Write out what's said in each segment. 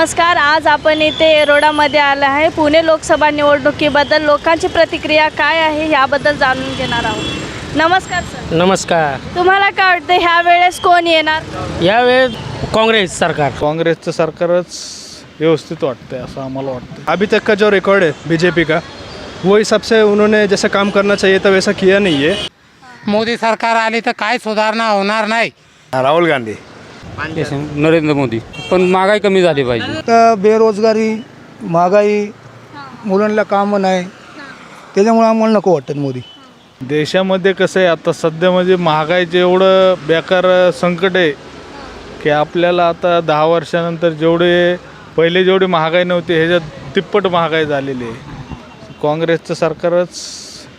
नमस्कार, आज आपण इथे येरोडामध्ये आलो आहे. पुणे लोकसभा निवडणुकीबद्दल लोकांची प्रतिक्रिया काय आहे याबद्दल जाणून घेणार आहोत. नमस्कार सर. नमस्कार. तुम्हाला काय वाटतं ह्या वेळेस कोण येणार? यावेळेस काँग्रेस सरकार. कांग्रेसचं सरकारच व्यवस्थित वाटतं है ऐसा आम्हाला वाटतं. अभी तक का जो रिकॉर्ड है बीजेपी का वो हिसाब से उन्होंने जैसा काम करना चाहिए था वैसा किया नहीं है. मोदी सरकार आली तर काय सुधारणा होणार नाही. राहुल गांधी. नरेंद्र मोदी. पण महागाई कमी झाली पाहिजे. तर बेरोजगारी, महागाई, मुलांना कामं नाही, त्याच्यामुळे आम्हाला नको वाटतं मोदी. देशामध्ये कसं आहे आता सध्या म्हणजे महागाईचं एवढं बेकार संकट आहे की आपल्याला आता 10 वर्षानंतर पहिले जेवढी महागाई नव्हती ह्याच्यात तिप्पट महागाई झालेली आहे. काँग्रेसचं सरकारच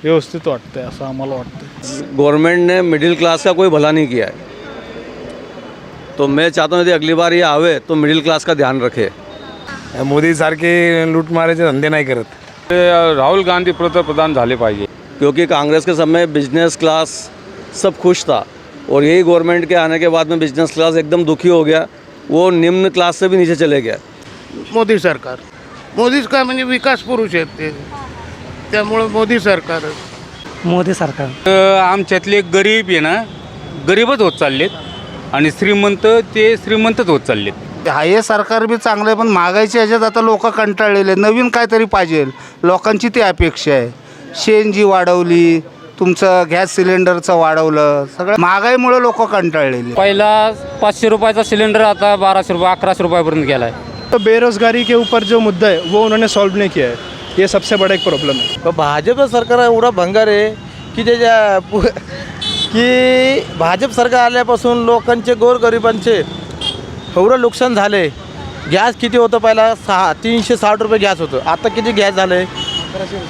व्यवस्थित वाटतं आहे असं आम्हाला वाटतं. गवर्नमेंट ने मिडिल क्लास का कोई भला नहीं किया है, तो मैं चाहता हूँ यदि अगली बार ये आवे तो मिडिल क्लास का ध्यान रखे. मोदी सारखे लूटमाराचे धंदे नाही करत. राहुल गांधी पंतप्रधान झाले पाहिजे. क्योंकि कांग्रेस के समय बिजनेस क्लास सब खुश था और यही गवर्नमेंट के आने के बाद में बिजनेस क्लास एकदम दुखी हो गया, वो निम्न क्लास से भी नीचे चले गया. मोदी सरकार, मोदीच का म्हणजे विकास पुरुष आहेत ते, त्यामुळे मोदी सरकारच. मोदी सरकार. आमच्यातले गरीब आहे ना, गरीबच होत चाललेत आणि श्रीमंत ते श्रीमंतच होत चाललेत. हे सरकार बी चांगलं आहे, पण महागाईच्या ह्याच्यात आता लोक कंटाळलेले, नवीन काहीतरी पाहिजे लोकांची ती अपेक्षा आहे. शेनजी वाढवली, तुमचं गॅस सिलेंडरचं वाढवलं, सगळं महागाईमुळे लोक कंटाळलेले. पहिला 500 रुपयाचा सिलेंडर आता 1200 रुपये 1100 रुपयापर्यंत गेला आहे. तो बेरोजगारी के ऊपर जो मुद्दा है वो उन्होंने सॉल्व नहीं किया है. ये सबसे बड़ा एक प्रॉब्लम है. भाजप सरकार एवढा भंगार आहे की भाजप सरकार आल्यापासून लोकांचे गोरगरिबांचे एवढं नुकसान झाले. गॅस किती होतं पहिला 360 रुपये गॅस होतं, आता किती गॅस झालं आहे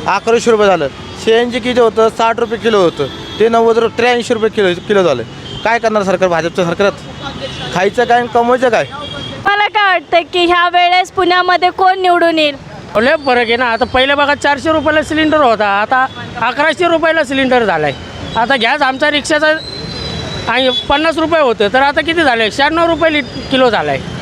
1100 रुपये झालं. CNG किती होतं 60 रुपये किलो होतं, ते 83 रुपये किलो झालं. काय करणार सरकार, भाजपचं सरकारच खायचं काय आणि कमवायचं काय. मला काय वाटतं की ह्या वेळेस पुण्यामध्ये कोण निवडून येईल? लय फरक आहे ना. आता पहिल्या बघा 400 रुपयाला सिलेंडर होता, आता 1100 रुपयाला सिलेंडर झाला आहे. आता गॅस आमचा रिक्षाचा 50 रुपये होतं, तर आता किती झालं आहे 96 रुपये किलो झाला आहे.